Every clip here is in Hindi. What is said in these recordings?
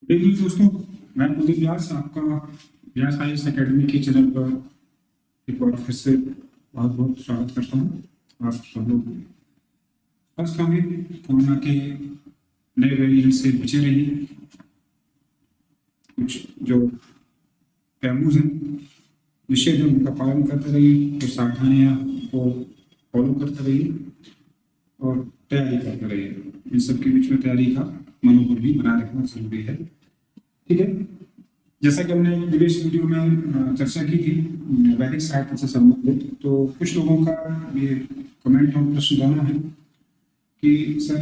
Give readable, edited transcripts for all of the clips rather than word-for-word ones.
देखिए दोस्तों, मैं कुलदीप व्यास आपका व्यास आईएएस एकेडमी के चैनल पर एक बार फिर से बहुत बहुत स्वागत करता हूँ। आप सब लोग स्वस्थ होंगे, कोरोना के नए वेरिएंट से बचे रहिए। कुछ जो पहलू हैं, निषेध है, उनका पालन करते रहिए, कुछ सावधानियाँ को फॉलो करते रहिए और तैयारी करते रहिए। इन सबके बीच में तैयारी का मनोबल भी बनाए रखना जरूरी है। ठीक है, जैसा कि हमने प्रीवियस वीडियो में चर्चा की थी वैदिक साहित्य से संबंधित, तो कुछ लोगों का ये कमेंट और प्रश्न दोनों है कि सर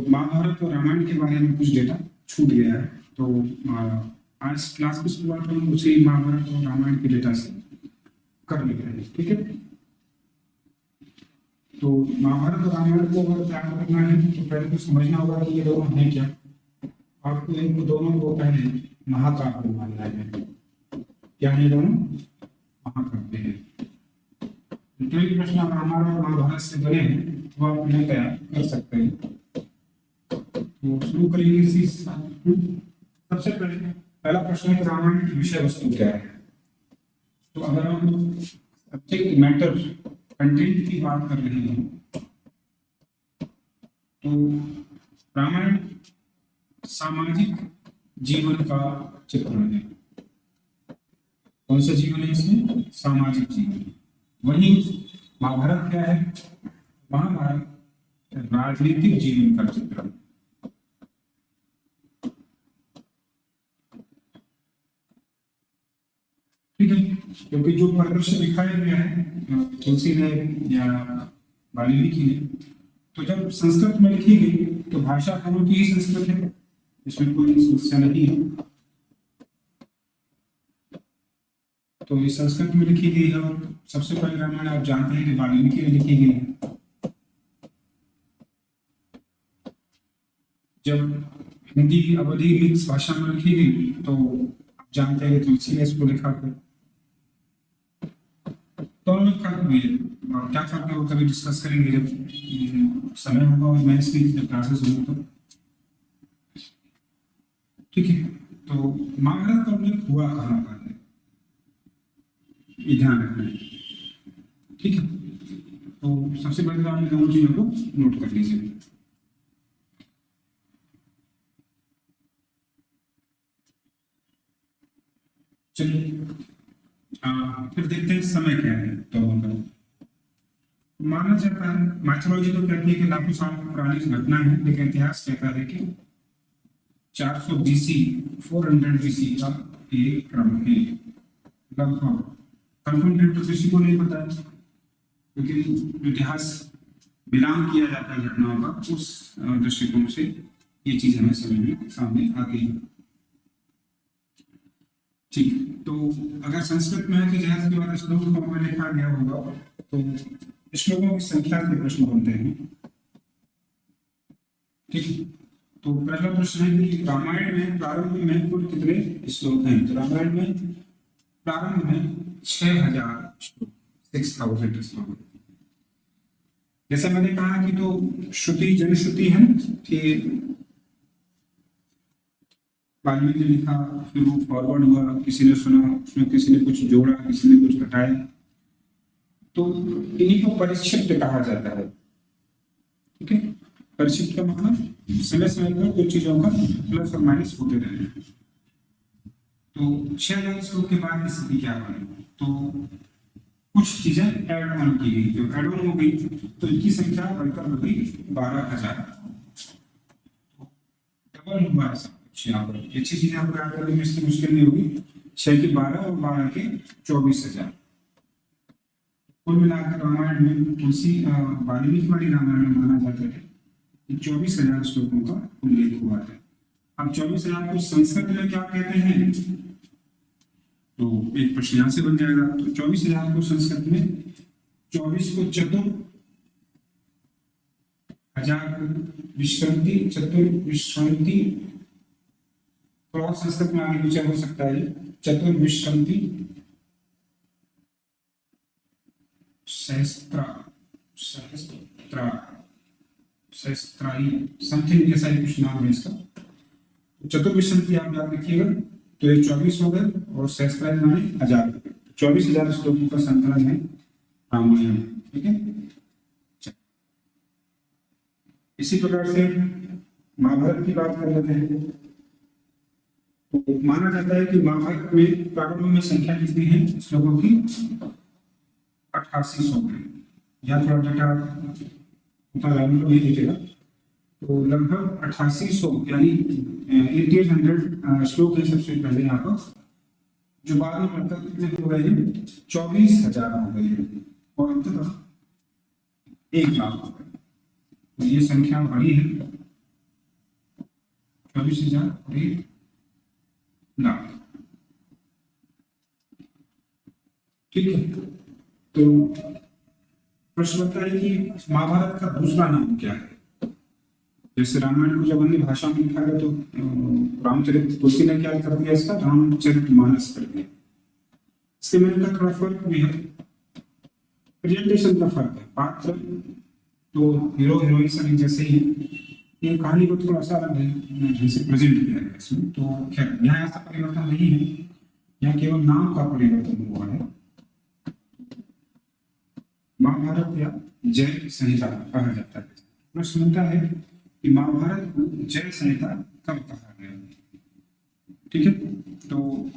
महाभारत और रामायण के बारे में कुछ डेटा छूट गया है। तो आज क्लास की शुरुआत हम उसी महाभारत और रामायण के डेटा से कर ले रहे हैं। ठीक है, तो महाभारत और रामायण को अगर तैयार करना है तो पहले तो समझना होगा कि ये दोनों हैं क्या। आपको इन दोनों को पहले महाकाव्य मानना है। क्या है दोनों? महाकाव्य है। जो भी प्रश्न रामायण और महाभारत से बने हैं तो आप उन्हें तैयार कर सकते हैं। तो शुरू करेंगे इसी सबसे पहला प्रश्न है, रामायण की विषय वस्तु क्या है। तो अगर हम सब्जेक्ट मैटर कंटेंट की बात कर रहे हैं तो रामायण सामाजिक जीवन का चित्रण है। कौन सा जीवन है इसमें? सामाजिक जीवन। वहीं महाभारत क्या है? महाभारत राजनीतिक जीवन का चित्रण। ठीक है, क्योंकि जो परिदृश्य दिखाया गया है तुलसी ने या वाल्मीकि ने, तो जब संस्कृत में लिखी गई तो भाषा दोनों की ही संस्कृत है, इसमें कोई समस्या नहीं है। तो ये संस्कृत में लिखी गई है और सबसे पहले रामायण आप जानते हैं कि वाल्मीकि ने लिखी गई है। जब हिंदी अवधी मिक्स भाषा में लिखी गई तो आप जानते हैं कि तुलसी ने इसको लिखा था। दोनों में फर्क भी है और क्या फर्क है वो कभी डिस्कस करेंगे जब समय होगा और मैं इसकी जब क्लासेस होंगी तो। ठीक है, तो महाभारत का उल्लेख हुआ कहाँ पर है ये ध्यान रखना है। ठीक है, तो सबसे पहले तो आप दोनों चीजों को नोट कर लीजिए। चलिए फिर देखते हैं समय क्या है। तो माना जाता है, माइथोलॉजी तो कहती है कि लाखों साल पुरानी घटना है, लेकिन इतिहास कहता है कि 400 बीसी 400 बीसी का एक क्रम है लगभग। कंफर्म डेट तो किसी को नहीं पता है, लेकिन इतिहास बिलोंग किया जाता है घटनाओं का, उस दृष्टिकोण से ये चीज हमें समझ में सामने आती है। ठीक, तो अगर संस्कृत में है तो जहाज के बाद श्लोक में लिखा गया होगा तो श्लोकों की संख्या के प्रश्न बनते हैं। ठीक, तो पहला प्रश्न है कि रामायण में प्रारंभ में कुल कितने श्लोक हैं। तो रामायण में प्रारंभ में 6000 श्लोक, 6000 श्लोक। जैसा मैंने कहा कि तो श्रुति जनश्रुति है कि वाल्मीकि ने लिखा, फिर वो फॉरवर्ड हुआ, किसी ने सुना, उसमें किसी ने कुछ जोड़ा, किसी ने कुछ घटाया, तो इन्हीं को परिशिष्ट कहा जाता है। ठीक है, परिशिष्ट का मतलब समय समय पर कुछ चीजों का प्लस और माइनस होते रहे। तो 6000 श्लोक के बाद की स्थिति क्या बनी? तो कुछ चीजें ऐड ऑन की गई, जो ऐड ऑन हो गई तो इनकी संख्या बढ़कर हो गई 12000। डबल हुआ यहाँ पर। अच्छी चीज आपको याद करने में इसकी मुश्किल नहीं होगी। 6 के 12 और 12 के 24,000। कुल मिलाकर रामायण में तुलसी वाल्मीकि वाली रामायण में माना जाता है कि 24,000 श्लोकों का उल्लेख हुआ है। अब 24,000 को संस्कृत में क्या कहते हैं, तो एक प्रश्न यहाँ से बन जाएगा। तो 24,000 को संस्कृत में 24 को चतुर्विश्रंति, थोड़ा संस्कृत में आगे पीछे हो सकता है, चतुर्विश्रंति सहस्त्राई समथिंग ऐसा ही कुछ नाम है इसका। चतुर्विंशति की आप याद रखिएगा, तो ये 24 हो गए और सहस्त्राधिक माने 1000, 24,000 श्लोकों का संकलन है रामायण। ठीक है, इसी प्रकार से महाभारत की बात कर लेते हैं। तो माना जाता है कि महाभारत में प्रारंभ में संख्या कितनी है श्लोकों की, 8800 है। या थोड़ा डाटा उतना नहीं दीजिएगा, तो लगभग 8800 यानी 8800 श्लोक है सबसे पहले यहाँ पर, जो बाद में बढ़कर कितने हो गए हैं, 24,000 हो गए हैं और अंततः 1 लाख हो गए। तो ये संख्या बड़ी है, 24,000 और 1 लाख। ठीक है, तो प्रश्न बनता है कि महाभारत का दूसरा नाम क्या है। जैसे रामायण को जब अन्य भाषा में लिखा गया तो रामचरित, तुलसी ने क्या कर दिया इसका, रामचरितमानस कर दिया। इसके में का थोड़ा फर्क भी है, प्रेजेंटेशन का फर्क है। पात्र तो हीरो हीरोइन सभी जैसे ही, ये कहानी को थोड़ा सा अलग है जैसे प्रेजेंट किया है इसमें। तो खैर यहाँ ऐसा परिवर्तन नहीं है, यहाँ केवल नाम का परिवर्तन हुआ है। महाभारत या जय संहिता कहा जाता है। प्रश्न बनता है कि महाभारत को जय संहिता कब कहा गया। ठीक है, तो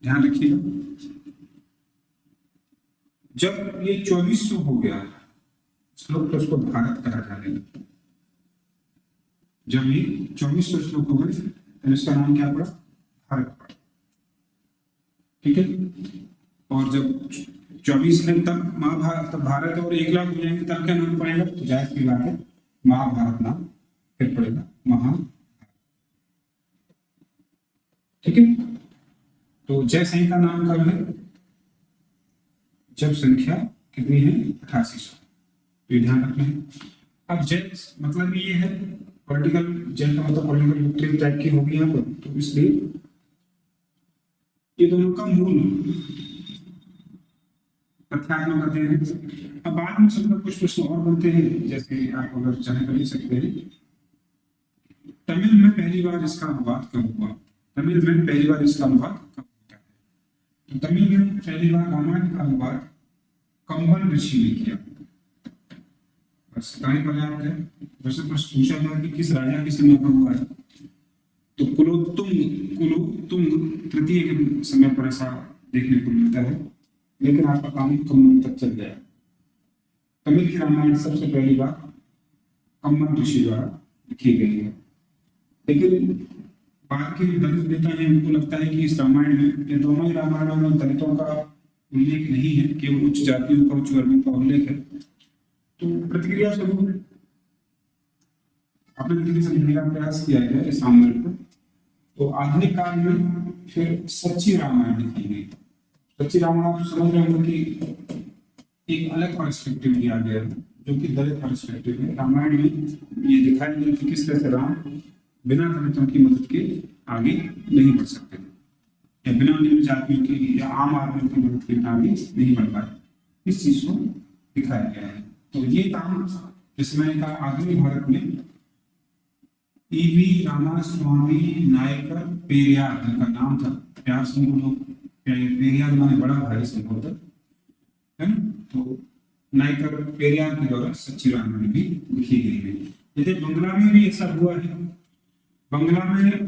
ध्यान रखिएगा, जब ये 2400 हो गया श्लोक तो उसको भारत कहा जाएगा। जब ये 2400 श्लोक हो गए तो इसका नाम क्या पड़ा, भारत पड़ा। ठीक है, और जब 24 है तब महाभारत, तब भारत और 1 लाख हो जाएंगे तब क्या नाम पड़ेगा, तो जाहिर सी बात है महाभारत नाम फिर पड़ेगा महाभारत। ठीक है, तो जय संहिता नाम कब है, जब संख्या कितनी है, 8800। तो ध्यान रखना है। अब जय मतलब ये है पॉलिटिकल, जय का मतलब पॉलिटिकल विक्ट्री टाइप की होगी यहाँ पर, तो इसलिए ये दोनों का मूल तथ्यात्मक करते हैं। अब बाद में चलकर कुछ प्रश्न और बनते हैं, जैसे आप अगर चाहे कर सकते हैं, तमिल में पहली बार इसका अनुवाद कब हुआ, तमिल में पहली बार इसका अनुवाद कब होता है। तो तमिल में पहली बार रामायण का अनुवाद कंबन ऋषि ने किया। बस कहीं पर्याप्त है। वैसे प्रश्न पूछा गया कि किस राजा के समय पर हुआ है, तो कुलोत्तुंग तृतीय के समय पर ऐसा देखने को मिलता है, लेकिन आपका काम कंबन तक चल गया। तमिल की रामायण सबसे पहली बार कंबन ऋषि द्वारा लिखी गई है, लेकिन बाद के दलित नेता हैं उनको लगता है कि इस रामायण में, ये दोनों ही रामायणों में दलितों का उल्लेख नहीं है, केवल उच्च जातियों का, उच्च वर्गों का उल्लेख है। तो प्रतिक्रिया स्वरूप अपने तरीके से लिखने का प्रयास किया गया इस रामायण को। तो आधुनिक काल में फिर सच्ची रामायण लिखी गई। सच्ची रामायण आप समझ रहे होंगे कि एक अलग पर्सपेक्टिव दिया गया है, जो कि दलित पर्सपेक्टिव है। रामायण में ये दिखाया गया कि किस तरह से राम बिना दलितों की मदद के आगे नहीं बढ़ सकते, या बिना निम्न जातियों की या आम आदमी की मदद के आगे नहीं बढ़ पाए। इस चीज को दिखाया गया है। तो ये काम इसमें का आधुनिक भारत में ईवी रामास्वामी नायकर पेरियार का नाम था। प्यार से लोग पेरियार माने बड़ा भाई संबोधन है ना। तो नायकर पेरियार के द्वारा सच्ची रामायण भी लिखी गई है। यदि बंगला में भी ऐसा हुआ है, बंगला में,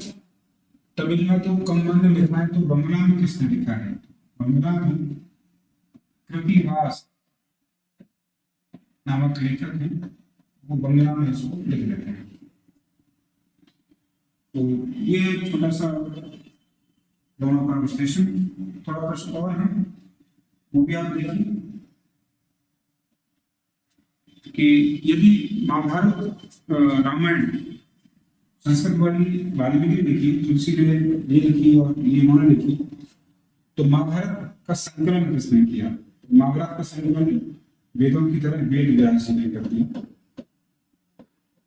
तमिल में तो कंबन ने लिखा है, तो बंगला में किसने लिखा है, बंगला में कृतिवास नामक लेखक है, वो बंगला में इसको लिख लेते हैं। तो ये छोटा सा दोनों का विश्लेषण। थोड़ा प्रश्न और है, वो भी आप देखिए कि यदि महाभारत रामायण संस्कृत वाली वाल्मीकि लिखी, तुलसी ने ये लिखी और ये इन्होंने लिखी, तो महाभारत का संकलन किसने किया। महाभारत का संकलन वेदों की तरह वेद व्यास जी ने कर दिया।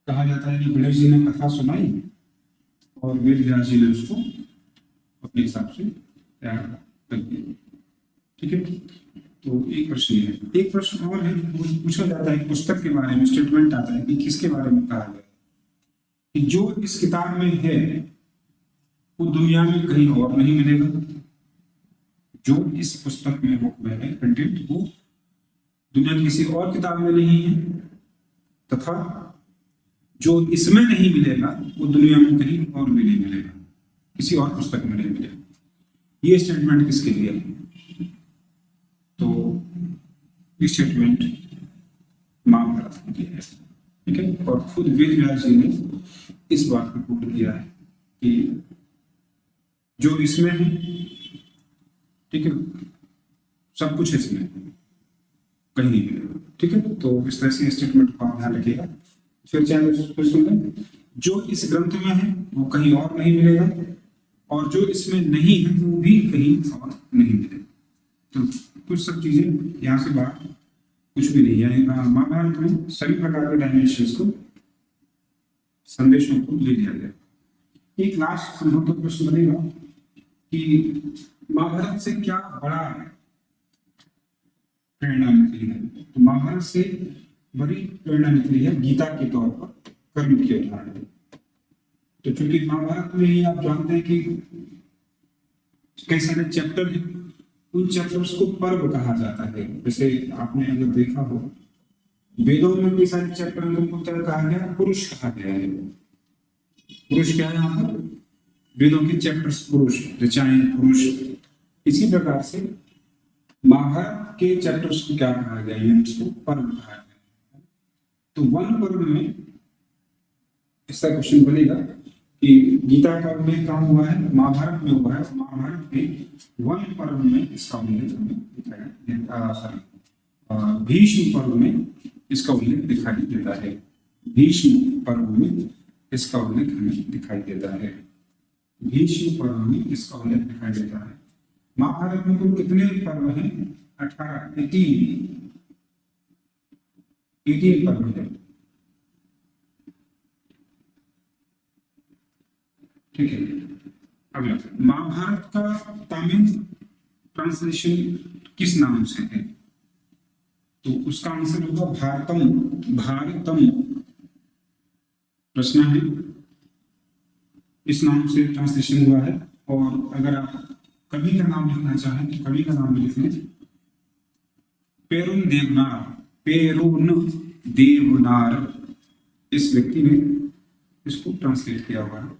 कहा जाता है कि गणेश जी ने कथा सुनाई और वेद व्यास जी ने उसको अपने हिसाब से तैयार कर दिया। ठीक है, तो एक प्रश्न है। एक प्रश्न और है, पूछा जाता है पुस्तक के बारे में, स्टेटमेंट आता है कि किसके बारे में कहा गया कि जो इस किताब में है वो दुनिया में कहीं और नहीं मिलेगा। जो इस पुस्तक में बुक में है कंटेंट, वो दुनिया की किसी और किताब में नहीं है, तथा जो इसमें नहीं मिलेगा वो दुनिया में कहीं और भी नहीं मिलेगा, किसी और पुस्तक में नहीं मिलेगा। ये स्टेटमेंट किसके लिए है? तो ये स्टेटमेंट महाभारत के लिए है, ठीक है। और खुद वेद व्यास जी ने इस बात को कोट किया है कि जो इसमें है, ठीक है, सब कुछ इसमें कहीं नहीं मिलेगा, ठीक है। तो इस तरह से स्टेटमेंट को आप ध्यान रखिएगा। फिर चाहे सुन लें, जो इस ग्रंथ में है वो कहीं और नहीं मिलेगा, और जो इसमें नहीं है वो भी कहीं और नहीं मिलेगा। तो कुछ सब चीजें यहाँ से बाहर कुछ भी नहीं है। महाभारत में सभी प्रकार के डायमेंशंस को, संदेशों को ले लिया गया। एक लास्ट संभवतः प्रश्न बनेगा कि महाभारत से क्या बड़ा प्रेरणा निकली है? तो महाभारत से बड़ी प्रेरणा निकली है गीता के तौर पर कर्म के उदाहरण। तो चूंकि महाभारत में ही आप जानते हैं कि कई सारे चैप्टर हैं, उन चैप्टर्स को पर्व कहा जाता है। जैसे आपने अगर देखा हो, वेदों में कई सारे चैप्टर को क्या कहा गया? पुरुष कहा गया है। पुरुष क्या है यहाँ पर? वेदों के चैप्टर्स पुरुष, ऋचाएं पुरुष। इसी प्रकार से महाभारत के चैप्टर्स को क्या कहा गया है? उसको पर्व कहा गया है। तो वन पर्व में ऐसा क्वेश्चन बनेगा कि गीता का उल्लेख कहाँ हुआ है? महाभारत में हुआ है। महाभारत के वन पर्व में इसका उल्लेख हमें दिखाई, भीष्म पर्व में इसका उल्लेख दिखाई देता है। भीष्म पर्व में इसका उल्लेख हमें दिखाई देता है। भीष्म पर्व में इसका उल्लेख दिखाई देता है। महाभारत में कुल कितने पर्व हैं? 18 पर्व है, ठीक है। अगला, महाभारत का तमिल ट्रांसलेशन किस नाम से है? तो उसका आंसर होगा भारतम। भारतम प्रश्न है, इस नाम से ट्रांसलेशन हुआ है। और अगर आप कवि का नाम लिखना चाहें तो कवि का नाम लिख लें पेरुन देवनार। पेरुन देवनार इस व्यक्ति ने इसको ट्रांसलेट किया हुआ है।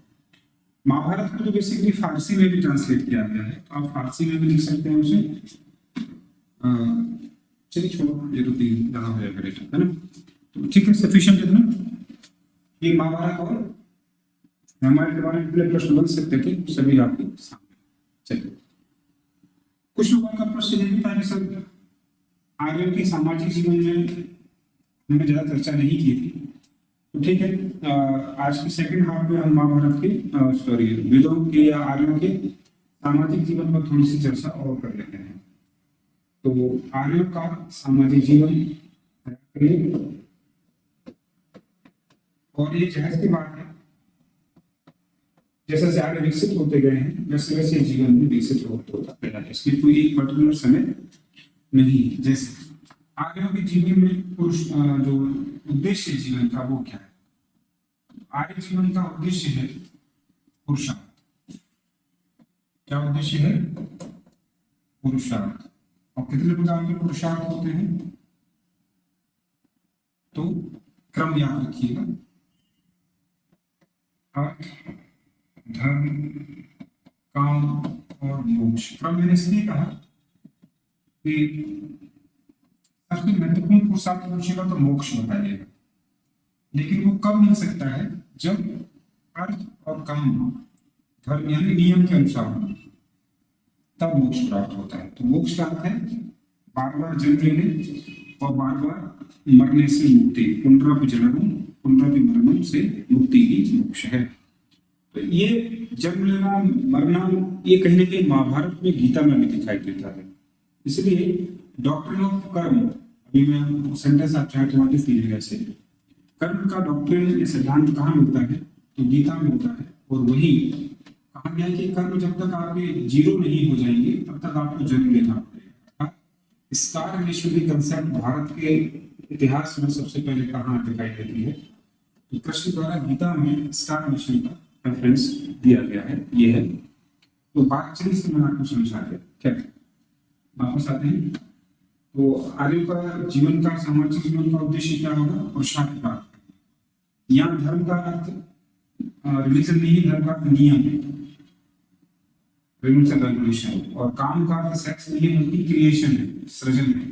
महाभारत को तो बेसिकली फारसी में भी ट्रांसलेट किया गया है, तो आप फारसी में भी लिख सकते हैं उसे। चलिए छोड़ो, ये तो तीन ज्यादा हो जाएगा रेट, है ना। तो ठीक है, सफिशिएंट इतना। ये महाभारत और रामायण के बारे में प्रश्न बन सकते थे, सभी आपके सामने। चलिए, कुछ लोगों का प्रश्न ये भी था कि सर आर्यों के सामाजिक जीवन में हमने ज्यादा चर्चा नहीं की थी। तो ठीक है, आज के सेकंड हाफ में हम महाभारत के वेदों के या आर्यों के सामाजिक जीवन पर थोड़ी सी चर्चा और कर लेते हैं। तो आर्यों का सामाजिक जीवन, और ये जाहिर सी बात है, जैसे आर्य विकसित होते गए हैं वैसे वैसे जीवन भी विकसित होता गया है। इसमें कोई एक पर्टिकुलर समय नहीं। जैसे आर्यों के जीवन में पुरुष जो उद्देश्य जीवन का वो क्या है? आर्य जीवन का उद्देश्य है पुरुषार्थ। क्या उद्देश्य है? पुरुषार्थ। और कितने प्रकार के पुरुषार्थ होते हैं? तो क्रम याद रखिएगा, अर्थ, धर्म, काम और मोक्ष। क्रम मैंने इसलिए कहा कि सबसे महत्वपूर्ण पुरुषार्थ पूछेगा तो मोक्ष बताइएगा, लेकिन वो कब मिल सकता है? जब अर्थ और काम, धर्म यानी नियम के अनुसार, तब मोक्ष प्राप्त होता है। तो मोक्ष का अर्थ है बार बार जन्म लेने और बार बार मरने से मुक्ति। पुनरपि जननम पुनरपि मरणम से मुक्ति ही मोक्ष है। तो ये जन्म लेना, मरना, ये कहीं ना कहीं महाभारत में, गीता में भी दिखाई देता है। इसलिए डॉक्ट्रिन ऑफ कर्म, अभी मैं सेंटेंस आप चाहे तो लीजिएगा ऐसे, कर्म का डॉक्ट्रिन या सिद्धांत कहाँ मिलता है? तो गीता में मिलता है। और वही कहा गया है कि कर्म जब तक आपके जीरो नहीं हो जाएंगे तब तक आपको जन्म लेना पड़ेगा। स्टार नेशन की कंसेप्ट भारत के इतिहास में सबसे पहले कहाँ दिखाई देती है? तो कृष्ण द्वारा गीता में स्टार नेशन का रेफरेंस दिया गया है, ये है। तो बात चलिए से मैंने आपको समझा दिया, क्या वापस आते हैं। तो आर्यों का जीवन का, सामाजिक जीवन का उद्देश्य क्या होगा? पुरुषार्थ प्राप्त। यहाँ धर्म का अर्थ रिलीजन नहीं, धर्म का नियम है, रूल्स एंड रेगुलेशन। और काम का अर्थ सेक्स नहीं बल्कि क्रिएशन है, सृजन है।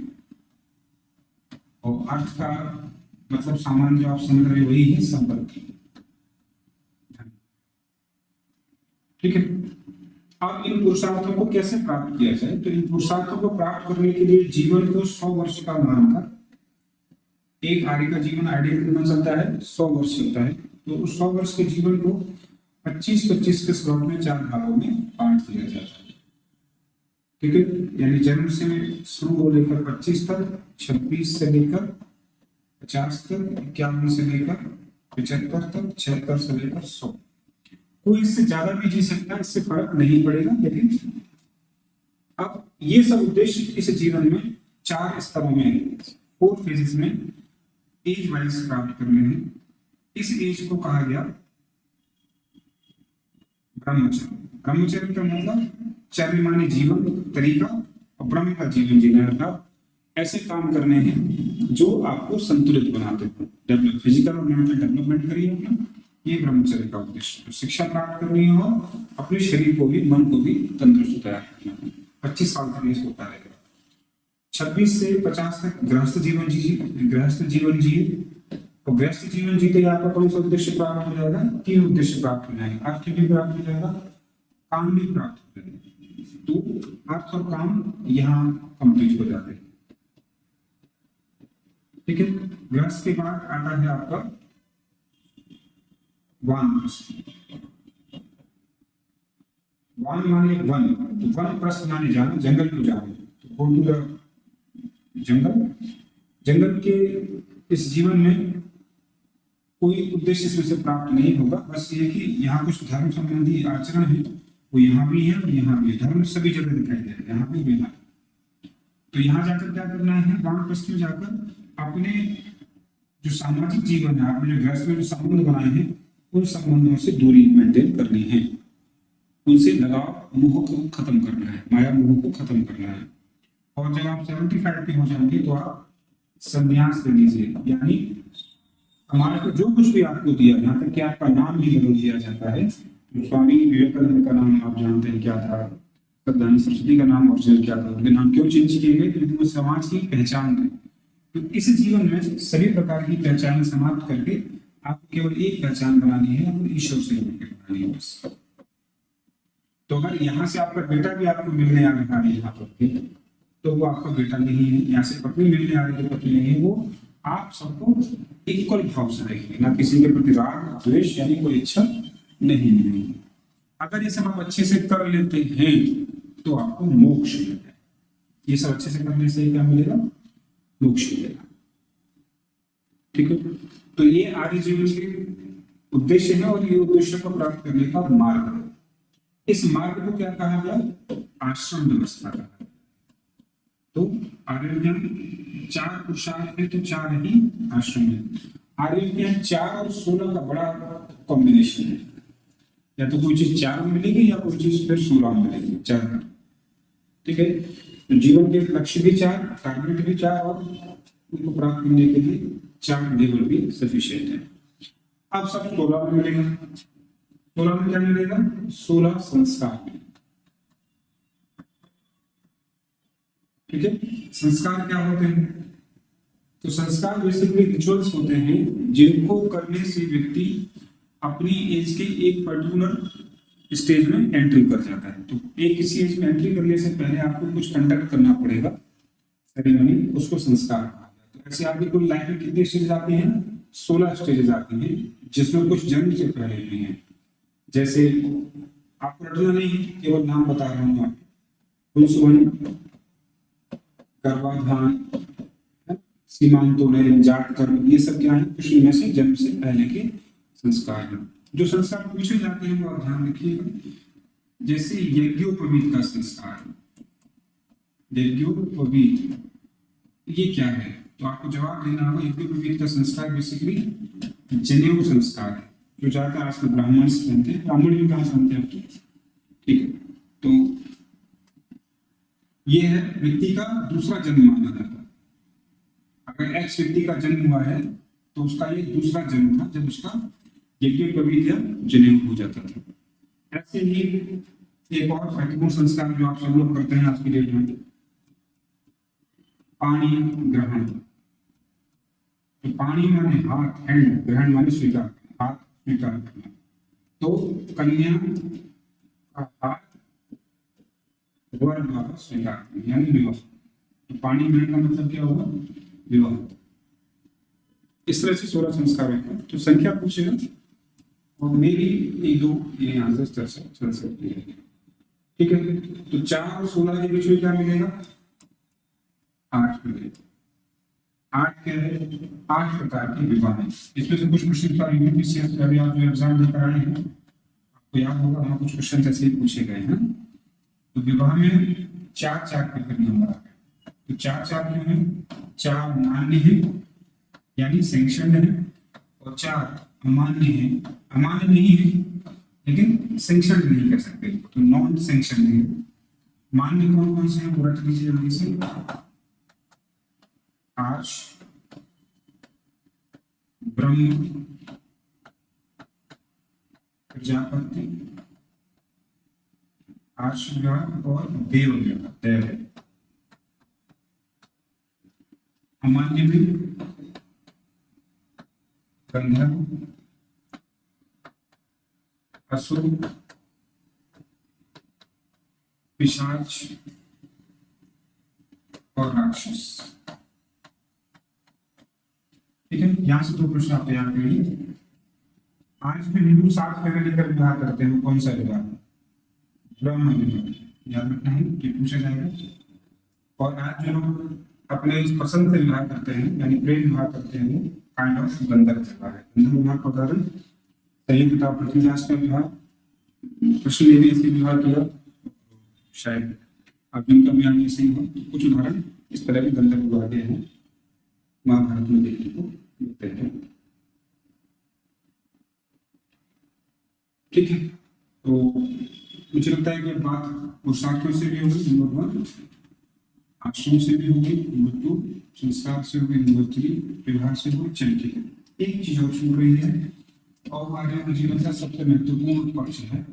और अर्थ का मतलब सामान्य जो आप समझ रहे वही है संपत्ति। ठीक है। अब इन पुरुषार्थों को कैसे प्राप्त किया जाए? तो इन पुरुषार्थों को प्राप्त करने के लिए जीवन को 100 वर्ष का मानकर, एक आर्य का जीवन आइडियल कितना चलता है? 100 वर्ष चलता है। तो उस 100 वर्ष के जीवन को 25-25 के स्लॉट में 4 भागों में बांट दिया जाता है। ठीक है, यानी जन्म से शुरू हो लेकर 25 तक, 26 से लेकर 50 तक, 51 से लेकर 75 तक, 76 से लेकर 100। कोई इससे ज्यादा भी जी सकता है, इससे फर्क नहीं पड़ेगा। लेकिन अब ये सब उद्देश्य इस जीवन में 4 स्तरों में, 4 फेजेस में एज वाइज प्राप्त करने हैं। इस एज को कहा गया ब्रह्मचर्य। ब्रह्मचर्य का मतलब चर्य माने जीवन तरीका, और ब्रह्म का जीवन जीना, अर्थात ऐसे काम करने हैं जो आपको संतुलित बनाते हो। डेवलप, फिजिकल और मेंटल डेवलपमेंट करिए अपना, ये ब्रह्मचर्य का उद्देश्य। तो शिक्षा प्राप्त करनी हो, अपने शरीर को भी, मन को भी तंदुरुस्त तैयार करना है। 25 साल तक इसको कार्य करें। 26 से 50 तक गृहस्थ जीवन जीजिए, गृहस्थ जीवन जिए। और गृहस्थ जीवन जीते आपका कौन सा उद्देश्य प्राप्त हो जाएगा? 3 उद्देश्य प्राप्त हो जाएंगे। अर्थ भी प्राप्त हो जाएगा, काम भी प्राप्त हो जाएगा। तो अर्थ और काम यहाँ कंप्लीट हो जाते हैं। ठीक है। गृहस्थ के बाद आता है आपका वानप्रस्थ। वान माने वन, तो वानप्रस्थ माने जाना, जंगल को जाना। तो गो टू द जंगल। जंगल के इस जीवन में कोई उद्देश्य इसमें से प्राप्त नहीं होगा, बस ये कि यहाँ कुछ धर्म संबंधी आचरण है, वो यहाँ भी है और यहाँ भी। धर्म सभी जगह दिखाई दे रहे हैं, यहाँ भी यहाँ। तो यहाँ जाकर क्या करना है? वानप्रस्थ में जाकर अपने जो सामाजिक जीवन है, आपने जो गृहस्थ में जो संबंध बनाए हैं, उन संबंधों से दूरी मेंटेन करनी है। उनसे लगाव, मोह को खत्म करना है, माया मोह को खत्म करना है। और जब आप 75 के हो जाएंगे तो आप संन्यास ले लीजिए, यानी हमारे को जो कुछ भी आपको दिया, यहाँ तक कि आपका नाम भी बदल दिया जाता है। तो स्वामी विवेकानंद का नाम आप जानते हैं क्या था, श्रद्धांजलि सरस्वती का नाम ओरिजिनल क्या था, उनके नाम क्यों चेंज किए गए? क्योंकि वो समाज की पहचान है। तो इस जीवन में सभी प्रकार की पहचान समाप्त करके आपको केवल एक पहचान बनानी है, अपने ईश्वर से जुड़ के बनानी है बस। तो अगर यहाँ से आपका बेटा भी आपको मिलने आ रहा है यहाँ पर, तो वो आपका बेटा नहीं है। यहाँ से पत्नी मिलने आ रही है, पत्नी नहीं है। वो आप सबको इक्वल भाव से देखेंगे, ना किसी के प्रति राग द्वेष यानी कोई इच्छा नहीं है। अगर ये सब आप अच्छे से कर लेते हैं तो आपको मोक्ष मिलेगा। ये सब अच्छे से करने से क्या मिलेगा? मोक्ष मिलेगा। ठीक है। तो ये आर्य जीवन के उद्देश्य है, और ये उद्देश्य को प्राप्त करने का मार्ग है। इस मार्ग को क्या कहा गया? आश्रम व्यवस्था कहा गया। तो आर्य 4 पुरुषार्थ है, तो 4 ही आश्रम है। आर्य 4 और 16 का बड़ा कॉम्बिनेशन है। या तो कोई चीज 4 में मिलेगी, या कोई चीज फिर 16 में मिलेगी, 4। ठीक है। तो जीवन के लक्ष्य भी 4, टारगेट भी 4, और उनको प्राप्त करने के लिए 4 लेवल भी सफिशिएंट है। अब सब 16 में मिलेगा। 16 में क्या मिलेगा? 16 संस्कार। ठीक है। संस्कार क्या होते हैं? तो संस्कार बेसिकली रिचुअल्स होते हैं जिनको करने से व्यक्ति अपनी एज के एक पर्टिकुलर स्टेज में एंट्री कर जाता है। तो एक किसी एज में एंट्री करने से पहले आपको कुछ कंडक्ट करना पड़ेगा सेरेमनी, उसको संस्कार कहा जाता है। ऐसे आगे कोई लाइफ में कितने स्टेज आते हैं? 16 स्टेजेस आते हैं, जिसमें कुछ जन्म से पहले भी हैं। जैसे आपको रटना नहीं, केवल नाम बता रहा हूँ आपको। गर्भाधान, सीमांतोलन, जाट कर्म, ये सब क्या है? कुछ इनमें से जन्म से पहले के संस्कार हैं। जो संस्कार पूछे जाते हैं वो आप ध्यान रखिएगा। जैसे यज्ञोपवीत का संस्कार, यज्ञोपवीत ये क्या है? तो आपको जवाब देना होगा। यज्ञोपवीत का संस्कार बेसिकली जनेऊ संस्कार है। जो ज्यादा आजकल ब्राह्मण बनते हैं, ब्राह्मण भी कहाँ से बनते हैं आपके, ठीक है। तो ये है व्यक्ति का दूसरा जन्म माना जाता है। अगर एक्स व्यक्ति का जन्म हुआ है तो उसका ये दूसरा जन्म था, जब उसका यज्ञोपवीत जनेऊ हो जाता था। ऐसे ही एक और महत्वपूर्ण संस्कार जो आप सब लोग करते हैं आज की डेट में, पाणी ग्रहण। तो पाणी माने हाथ, हैंड, ग्रहण माने स्वीकार, हाथ स्वीकार करना। तो कन्या का हाथ वर द्वारा स्वीकार करना यानी विवाह। तो पाणी ग्रहण का मतलब क्या होगा, विवाह। इस तरह से 16 संस्कार हैं। तो संख्या पूछेगा और मेरी एक दो ये यहाँ से चर्चा चल सकती है, ठीक है। तो 4 और 16 के बीच में क्या मिलेगा, 8 मिलेगा। 8 क्या है, 8 प्रकार के विवाह हैं। इसमें से कुछ क्वेश्चन आप जो एग्जाम देकर आए हैं आपको याद होगा, वहाँ कुछ क्वेश्चन ऐसे ही पूछे गए हैं। तो विवाह में 4 के फिर नंबर आ गए। तो 4 क्यों है, 4 मान्य है यानी सैंक्शन है, और 4 अमान्य है, अमान्य नहीं है लेकिन सैंक्शन नहीं कर सकते, तो नॉन सैंक्शन है। मान्य कौन कौन से हैं वो रट लीजिए जल्दी से, आर्ष, ब्रह्म, प्रजापति, आर्ष विवाह और देव विवाह। अमान्य में गंधर्व, असुर, पिशाच और राक्षस, ठीक है। यहां से 2 प्रश्न आप तैयार करिए। आज में हिंदू 7 फेरे लेकर विवाह करते हैं, कौन सा विवाह, ब्रह्म विवाह, याद रखना है कि पूछा जाएगा। और आज जो लोग अपने पसंद से विवाह करते हैं यानी प्रेम विवाह करते हैं, वो काइंड ऑफ गंधर्व विवाह है। गंधर्व विवाह का उदाहरण संयुक्त पृथ्वीराज का विवाह, कृष्ण ने भी ऐसे विवाह किया, शायद अर्जुन का विवाह ऐसे ही हुआ। कुछ उदाहरण इस तरह के गंधर्व विवाह के हैं, महाभारत में देखने को मिलते हैं, ठीक है। तो मुझे लगता है कि बात पुरुषार्थों से भी होगी, नंबर 1 आश्रम से भी होगी, नंबर 2 संस्कार से होगी, नंबर 3 विवाह से होगी। चलिए ठीक है, एक चीज और छूट रही है और आगे के जीवन का सबसे महत्वपूर्ण पक्ष है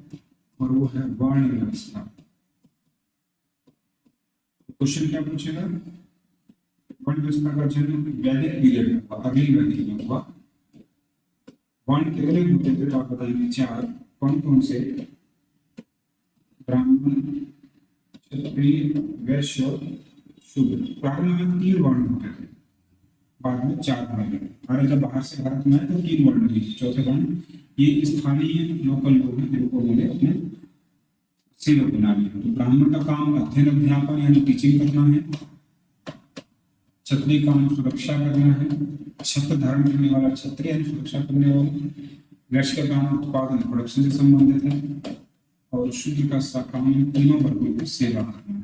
और वो है वर्ण व्यवस्था। क्वेश्चन क्या पूछेगा, वर्ण व्यवस्था का जन्म वैदिक पीरियड में हुआ, अगली वैदिक में हुआ। वर्ण कितने होते थे तो आप बताएंगे 4, कौन कौन से, ब्राह्मण, क्षत्रिय, वैश्य और शूद्र। प्रारंभ में 3 वर्ण होते थे, बाद में 4 वर्ण लगे। अरे जब बाहर से भारत में आए तो 3 वर्ण लिए, चौथे वर्ण ये स्थानीय लोकल लोग हैं जिनको उन्होंने अपने सेवक बना लिया। तो ब्राह्मण का काम अध्ययन अध्यापन यानी टीचिंग करना है, क्षत्रिय काम सुरक्षा करना है, छत्र धारण करने वाला क्षत्रिय यानी सुरक्षा करने वाला, वैश्य का काम उत्पादन प्रोडक्शन से संबंधित है, और शूद्र का काम तीनों वर्गों की सेवा करना है।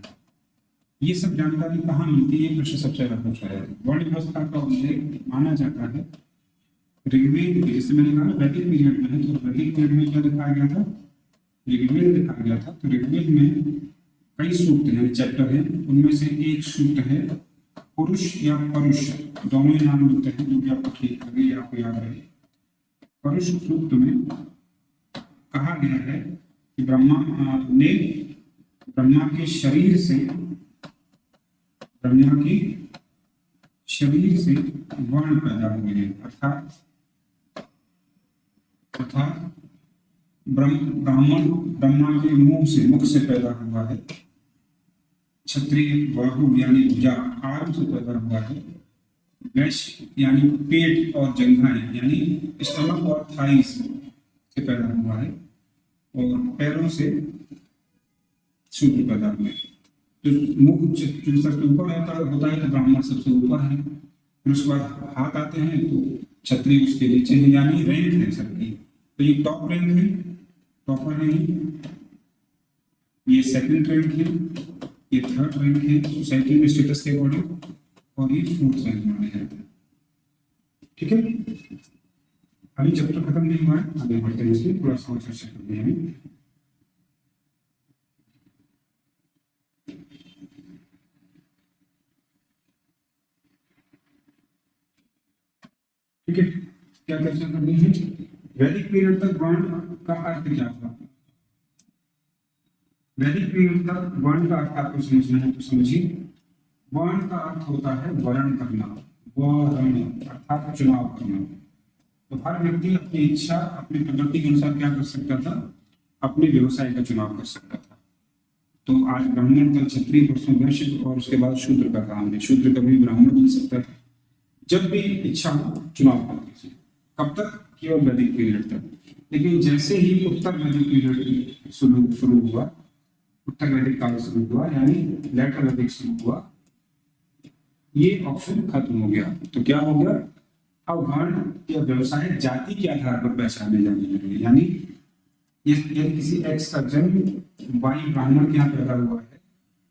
ये सब जानकारी कहाँ मिलती है, प्रश्न सबसे ज्यादा पूछा है। वर्ण व्यवस्था का उल्लेख माना जाता है ऋग्वेद, जैसे मैंने कहा वैदिक पीरियड में है, तो वैदिक पीरियड में क्या दिखाया गया था, ऋग्वेद दिखाया गया था। तो ऋग्वेद में कई सूक्त हैं, चैप्टर हैं, उनमें से एक सूक्त है पुरुष या परुष, दोनों ही नाम होते हैं, जो कि आपको ठीक लगे या आपको याद रहे। परुष सूक्त में कहा गया है कि ब्रह्मा के शरीर से वर्ण पैदा हुए हैं, अर्थात ब्राह्मण ब्रह्मा के मुख से पैदा हुआ है, क्षत्रिय बाहु यानी भुजा आर्म से पैदा हुआ है, वैश्य यानी पेट और जंघाएं यानी स्टमक और थाइस से पैदा हुआ है, और पैरों से शूद्र पैदा हुए। तो मुख जो सबसे ऊपर होता है तो ब्राह्मण सबसे ऊपर है, फिर उसके बाद हाथ आते हैं तो क्षत्रिय उसके नीचे है, यानी रैंक है सबकी। तो ये टॉप रैंक है, टॉपर है, ये सेकंड रैंक है, ये थर्ड रैंक है सोसाइटी में स्टेटस के अकॉर्डिंग, और ये फोर्थ रैंक माने जाते हैं, ठीक है। अभी चैप्टर खत्म नहीं हुआ है, आगे बढ़ते हैं, इसलिए थोड़ा सा और चर्चा करते हैं। ठीक है, क्या चर्चा करनी है? वैदिक पीरियड तक वर्ण का अर्थ क्या था? वैदिक पीरियड तक वर्ण का अर्थ आपको समझना है तो समझिए। वर्ण का अर्थ होता है वर्ण करना, वर्ण अर्थात चुनाव करना। तो हर व्यक्ति अपनी इच्छा, अपनी प्रवृत्ति के अनुसार क्या कर सकता था? अपने व्यवसाय का चुनाव कर सकता था। तो आज ब्राह्मण, कल क्षत्रिय, परसों वैश्य और उसके बाद शूद्र का काम है। शूद्र कभी ब्राह्मण बन सकता है जब भी इच्छा हो, चुनाव कर लीजिए। कब तक? केवल वैदिक पीरियड तक। लेकिन जैसे ही उत्तर वैदिक पीरियड शुरू हुआ, उत्तर वैदिक काल शुरू हुआ, यानी लेटर वैदिक शुरू हुआ, ये ऑप्शन खत्म हो गया। तो क्या हो गया? अब वर्ण या व्यवसाय जाति के आधार पर पहचाने जाने लगे। यानी यदि किसी एक्स का जन्म वाई ब्राह्मण के यहाँ पैदा हुआ है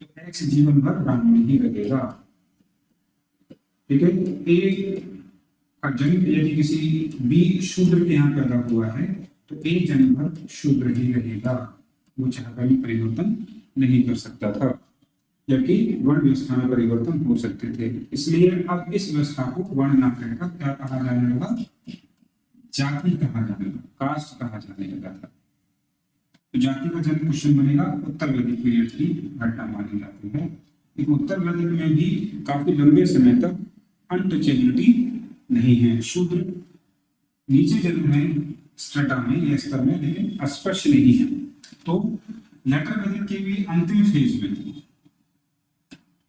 तो एक्स जीवन भर ब्राह्मण ही रहेगा। ठीक है, ए का जन्म यदि किसी बी शूद्र के यहाँ पैदा हुआ है तो ए जन्म भर शूद्र ही रहेगा, वो चाहकर भी परिवर्तन नहीं कर सकता था। जबकि वर्ण व्यवस्था में परिवर्तन हो सकते थे। इसलिए अब इस व्यवस्था को वर्ण ना कहकर क्या कहा जाने लगा? जाति कहा जाने लगा, कास्ट कहा जाने लगा था। तो जाति का जन्म क्वेश्चन बनेगा उत्तर वैदिक पीरियड की घटना मानी जाती है। लेकिन उत्तर वैदिक में भी काफी लंबे समय तक अनटचेबिलिटी नहीं है। शूद्र नीचे जन्म में स्ट्रेटा में या स्तर में, लेकिन अस्पृश्य नहीं है। तो लेटर वैदिक के भी अंतिम फेज में,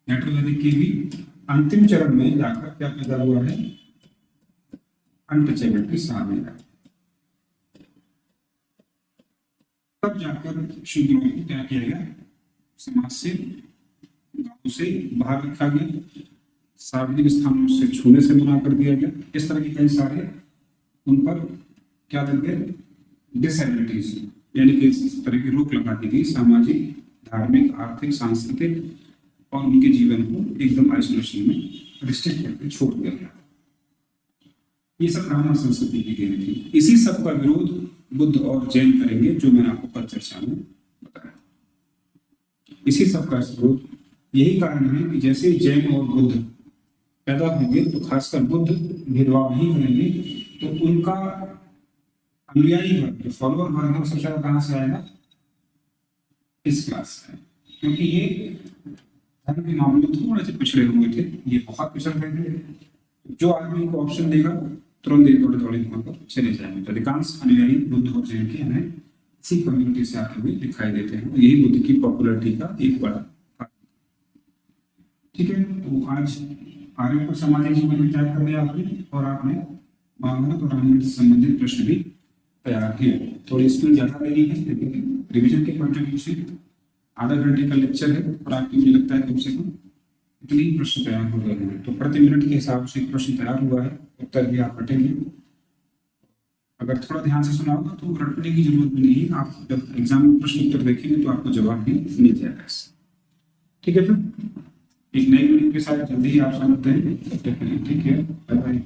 लेटर वैदिक के भी अंतिम चरण में जाकर क्या पैदा हुआ है? अनटचेबिलिटी सामने आई। तब जाकर शूद्रों को क्या किया गया? समाज से, गांव से बाहर रखा गया, सार्वजनिक स्थानों से छूने से मना कर दिया गया। इस तरह के कई सारे उन पर क्या लग गए? डिसेबिलिटीज, यानी कि इस तरह की रोक लगा दी गई, सामाजिक, धार्मिक, आर्थिक, सांस्कृतिक, और उनके जीवन को एकदम आइसोलेशन में रिस्ट्रिक्ट करके छोड़ दिया गया। ये सब ब्राह्मण संस्कृति की देन थी। इसी सब का विरोध बुद्ध और जैन करेंगे, जो मैंने आपको कल चर्चा में बताया। इसी सब का विरोध, यही कारण है कि जैसे जैन और बुद्ध पैदा होंगे तो खासकर बुद्ध भेदभाव नहीं करेंगे, तो उनका अनुयायी वर्ग, जो फॉलोअर वर्ग है, सबसे ज्यादा कहां से आएगा? इस क्लास से। क्योंकि ये धर्म के मामले में थोड़े से पिछड़े हुए थे, ये बहुत पिछड़ रहे थे। जो आदमी को ऑप्शन देगा तुरंत ये थोड़े थोड़े वहां पर चले जाएंगे। अधिकांश अनुयायी बुद्ध और जैन के हमें इसी कम्युनिटी से आते हुए दिखाई देते हैं। यही बुद्ध की पॉपुलरिटी का एक बड़ा कारण। ठीक है, तो आज आर्यों को सामाजिक जीवन में त्याग कर लिया आपने, और आपने महाभारत और रामायण से संबंधित प्रश्न भी तैयार किए। थोड़ी स्पीड ज्यादा लगी है, लेकिन रिविजन के पॉइंट ऑफ व्यू से आधा घंटे का लेक्चर है और आपको मुझे लगता है कम से कम इतने ही प्रश्न तैयार हो गए हैं। तो प्रति मिनट के हिसाब से प्रश्न तैयार हुआ है, उत्तर भी आप रटेंगे। अगर थोड़ा ध्यान से सुना होगा तो रटने की जरूरत भी नहीं है। आप जब एग्जाम में प्रश्न उत्तर देखेंगे तो आपको जवाब भी मिल जाएगा। ठीक है, फिर एक नई वीडियो के साथ जल्दी ही आपसे मिलते हैं। ठीक है, बाय बाय।